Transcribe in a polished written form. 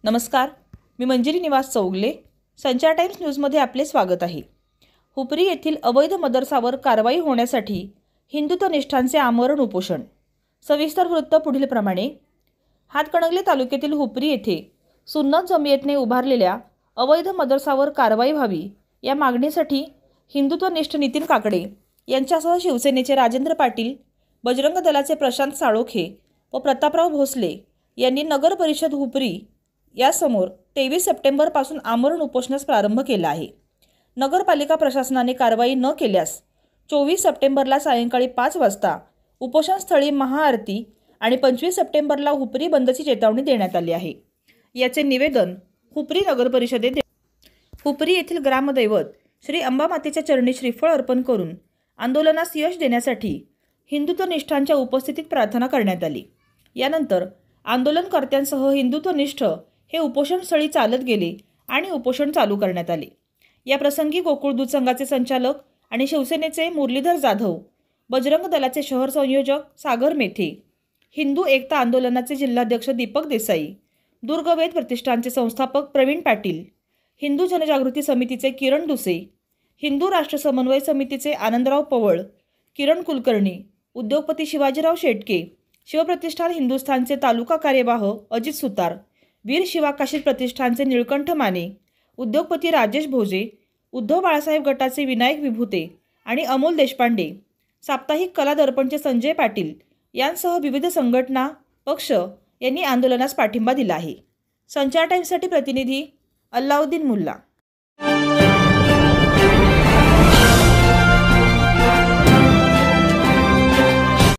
नमस्कार, मी मंजिरी निवास चौगले. संचार टाइम्स न्यूजमध्ये आपले स्वागत आहे. हुपरी येथील अवैध मदरसावर कारवाई होण्यासाठी हिंदुत्वनिष्ठांचे आमरण उपोषण. सविस्तर वृत्त पुढीलप्रमाणे. हातकणंगले तालुक्यातील हुपरी येथे सुन्नत जमियतने उभारलेल्या अवैध मदरसावर कारवाई व्हावी या मागणीसाठी हिंदुत्वनिष्ठ नितीन काकडे यांच्यासह शिवसेनेचे राजेंद्र पाटील, बजरंग दलाचे प्रशांत साळोखे व प्रतापराव भोसले यांनी नगर परिषद हुपरी यासमोर 23 सप्टेंबरपासून आमरण उपोषणास प्रारंभ केला आहे. नगरपालिका प्रशासनाने कारवाई न केल्यास 24 सप्टेंबरला सायंकाळी 5 वाजता उपोषणस्थळी महाआरती आणि 25 सप्टेंबरला हुपरी बंदची चेतावणी देण्यात आली आहे. याचे निवेदन हुपरी नगर परिषदेत हुपरी येथील ग्रामदैवत श्री अंबामातेच्या चरणी श्रीफळ अर्पण करून आंदोलनास यश देण्यासाठी हिंदुत्वनिष्ठांच्या उपस्थितीत प्रार्थना करण्यात आली. यानंतर आंदोलनकर्त्यांसह हिंदुत्वनिष्ठ हे उपोषणस्थळी चालत गेले आणि उपोषण चालू करण्यात आले. या प्रसंगी गोकुळ दूध संघाचे संचालक आणि शिवसेनेचे मुरलीधर जाधव, बजरंग दलाचे शहर संयोजक सागर मेथे, हिंदू एकता आंदोलनाचे जिल्हाध्यक्ष दीपक देसाई, दुर्गवेद प्रतिष्ठानचे संस्थापक प्रवीण पाटील, हिंदू जनजागृती समितीचे किरण दुसे, हिंदू राष्ट्र समन्वय समितीचे आनंदराव पवळ, किरण कुलकर्णी, उद्योगपती शिवाजीराव शेटके, शिवप्रतिष्ठान हिंदुस्थानचे तालुका कार्यवाह अजित सुतार, वीर शिवाकाशीत प्रतिष्ठानचे निळकंठ माने, उद्योगपती राजेश भोजे, उद्धव बाळासाहेब गटाचे विनायक विभूते आणि अमोल देशपांडे, साप्ताहिक कला दर्पणचे संजय पाटील यांसह विविध संघटना, पक्ष यांनी आंदोलनास पाठिंबा दिला आहे. संचार टाइम्ससाठी प्रतिनिधी अल्लाउद्दीन मुल्ला.